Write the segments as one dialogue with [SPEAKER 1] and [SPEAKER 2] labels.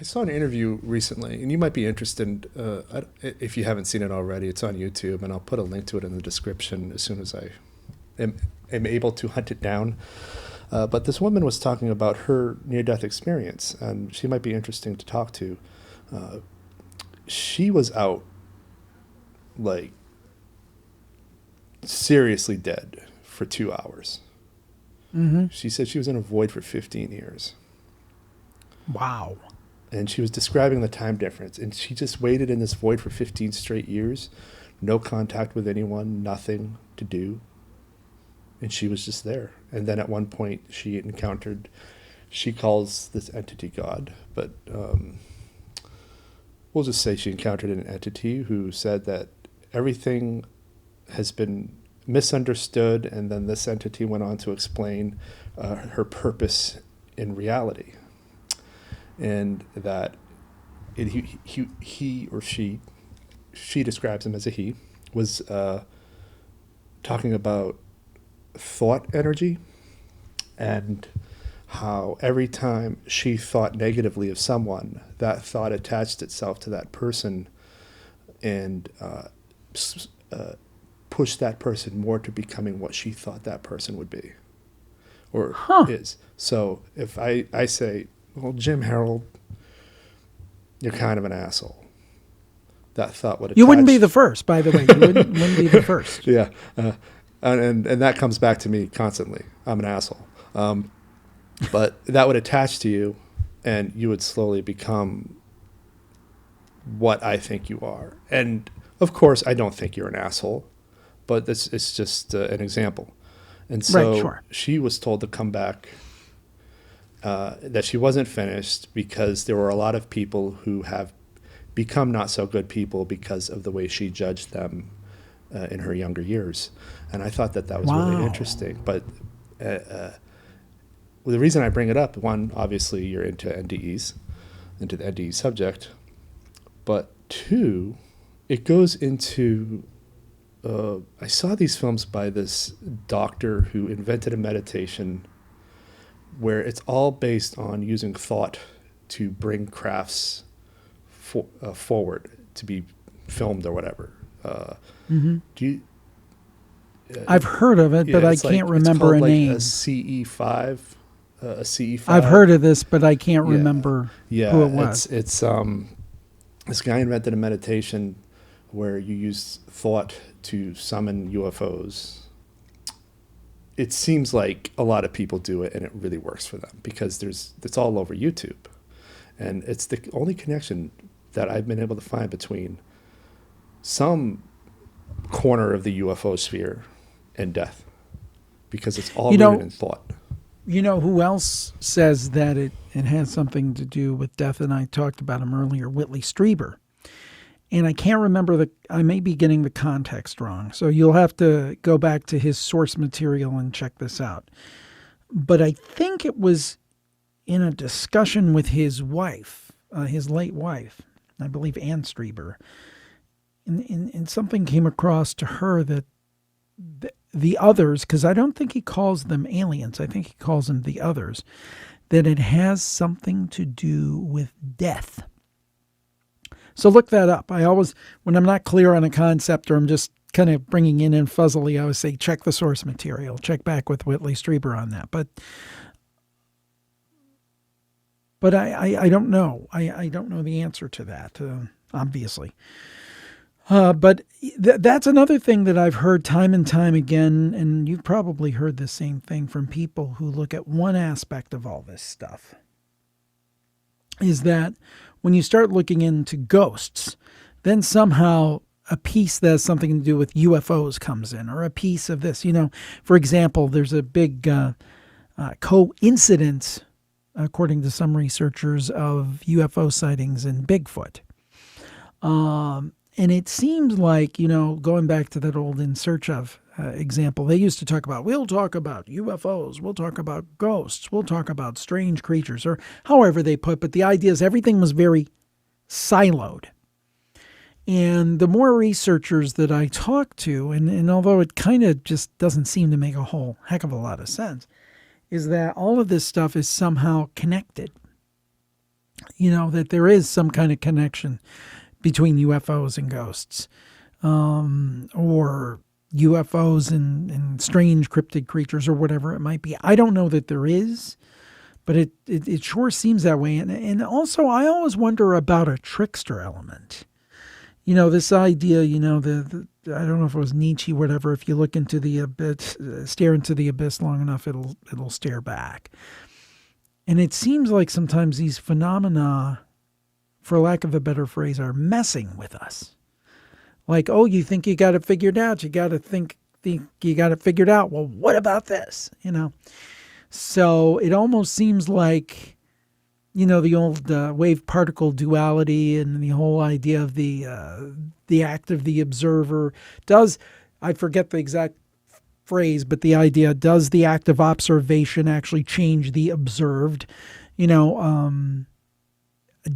[SPEAKER 1] I saw an interview recently, and you might be interested, if you haven't seen it already. It's on YouTube, and I'll put a link to it in the description as soon as I am, am able to hunt it down. But this woman was talking about her near-death experience, and she might be interesting to talk to. She was out, like, seriously dead for 2 hours.
[SPEAKER 2] Mm-hmm.
[SPEAKER 1] She said she was in a void for 15 years.
[SPEAKER 2] Wow.
[SPEAKER 1] And she was describing the time difference. And she just waited in this void for 15 straight years. No contact with anyone, nothing to do. And she was just there. And then at one point she calls this entity God. But we'll just say she encountered an entity who said that everything has been misunderstood. And then this entity went on to explain her purpose in reality. And that he or she describes him as a he, was talking about thought energy and how every time she thought negatively of someone, that thought attached itself to that person and pushed that person more to becoming what she thought that person would be or is. So if I say, well, Jim Harold, you're kind of an asshole. That thought would attach.
[SPEAKER 2] You wouldn't be the first, by the way. You wouldn't be the first.
[SPEAKER 1] Yeah. And that comes back to me constantly. I'm an asshole. But that would attach to you, and you would slowly become what I think you are. And, of course, I don't think you're an asshole, but it's just an example. And so
[SPEAKER 2] right, sure.
[SPEAKER 1] She was told to come back, that she wasn't finished because there were a lot of people who have become not so good people because of the way she judged them in her younger years. And I thought that was really interesting. But the reason I bring it up, one, obviously you're into NDEs, into the NDE subject. But two, it goes into, I saw these films by this doctor who invented a meditation where it's all based on using thought to bring crafts forward to be filmed or whatever. Do you?
[SPEAKER 2] I've heard of it, but I can't remember a name.
[SPEAKER 1] A CE5, a CE5.
[SPEAKER 2] I've heard of this, but I can't remember who it was.
[SPEAKER 1] It's this guy invented a meditation where you use thought to summon UFOs. It seems like a lot of people do it, and it really works for them because it's all over YouTube. And it's the only connection that I've been able to find between some corner of the UFO sphere and death, because it's all rooted in thought.
[SPEAKER 2] You know who else says that it has something to do with death? And I talked about him earlier, Whitley Strieber. And I can't remember I may be getting the context wrong. So you'll have to go back to his source material and check this out. But I think it was in a discussion with his wife, his late wife, I believe Ann Strieber. And something came across to her that the others, because I don't think he calls them aliens, I think he calls them the others, that it has something to do with death. So look that up. I always, when I'm not clear on a concept or I'm just kind of bringing in fuzzily, I always say, check the source material. Check back with Whitley Strieber on that. But I don't know. I don't know the answer to that, obviously. But that's another thing that I've heard time and time again, and you've probably heard the same thing from people who look at one aspect of all this stuff, is that when you start looking into ghosts, then somehow a piece that has something to do with UFOs comes in, or a piece of this. You know, for example, there's a big coincidence, according to some researchers, of UFO sightings in Bigfoot. And it seems like, you know, going back to that old In Search Of example, they used to talk about, we'll talk about UFOs, we'll talk about ghosts, we'll talk about strange creatures, or however they put, but the idea is everything was very siloed. And the more researchers that I talk to, and although it kind of just doesn't seem to make a whole heck of a lot of sense, is that all of this stuff is somehow connected. that there is some kind of connection between UFOs and ghosts, or UFOs and strange cryptid creatures or whatever it might be. I don't know that there is, but it sure seems that way. And also, I always wonder about a trickster element. This idea, I don't know if it was Nietzsche, whatever, if you look into the abyss, stare into the abyss long enough, it'll stare back. And it seems like sometimes these phenomena, for lack of a better phrase, are messing with us. Like, oh, you think you got it figured out. You got to think you got it figured out. Well, what about this? So it almost seems like, the old wave particle duality and the whole idea of the act of the observer I forget the exact phrase, but the idea, does the act of observation actually change the observed?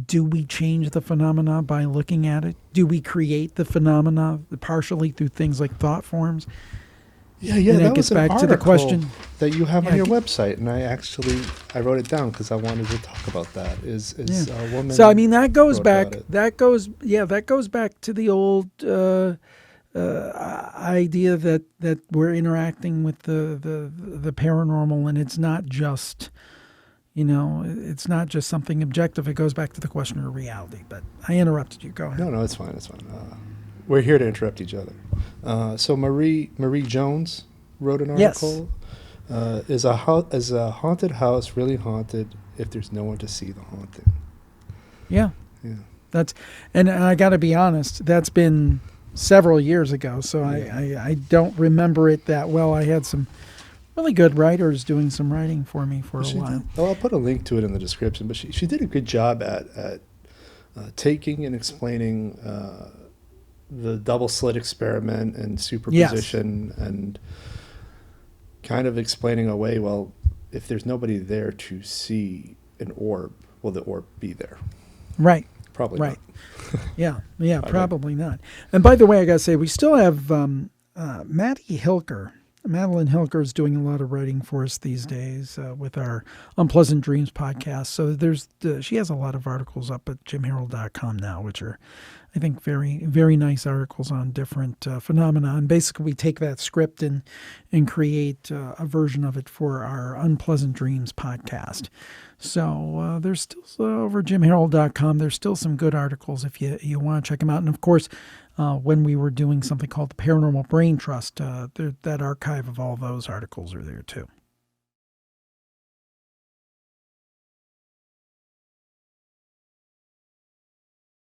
[SPEAKER 2] Do we change the phenomena by looking at it? Do we create the phenomena partially through things like thought forms?
[SPEAKER 1] Yeah. That
[SPEAKER 2] gets
[SPEAKER 1] was an
[SPEAKER 2] back
[SPEAKER 1] article
[SPEAKER 2] to the question
[SPEAKER 1] that you have on your website, and I wrote it down because I wanted to talk about that. Is a woman?
[SPEAKER 2] So I mean, that goes back.
[SPEAKER 1] That
[SPEAKER 2] goes back to the old idea that we're interacting with the paranormal, and it's not just. It's not just something objective. It goes back to the question of reality. But I interrupted you. Go ahead.
[SPEAKER 1] No, it's fine. It's fine. We're here to interrupt each other. So Marie Jones wrote an article. Yes. Is a haunted house really haunted if there's no one to see the haunting?
[SPEAKER 2] Yeah. And I got to be honest. That's been several years ago, so yeah. I don't remember it that well. I had some really good writers doing some writing for me for a while.
[SPEAKER 1] I'll put a link to it in the description, but she did a good job at taking and explaining the double slit experiment and superposition, yes. And kind of explaining away, well, if there's nobody there to see an orb, will the orb be there?
[SPEAKER 2] Right.
[SPEAKER 1] Probably
[SPEAKER 2] right.
[SPEAKER 1] not.
[SPEAKER 2] Yeah, probably not. And by the way, I got to say, we still have Madeline Hilker is doing a lot of writing for us these days with our Unpleasant Dreams podcast. So she has a lot of articles up at jimherald.com now, which are, I think, very, very nice articles on different phenomena. And basically we take that script and create a version of it for our Unpleasant Dreams podcast. So there's still, over jimherald.com, there's still some good articles if you want to check them out. And of course, when we were doing something called the Paranormal Brain Trust, that archive of all those articles are there too.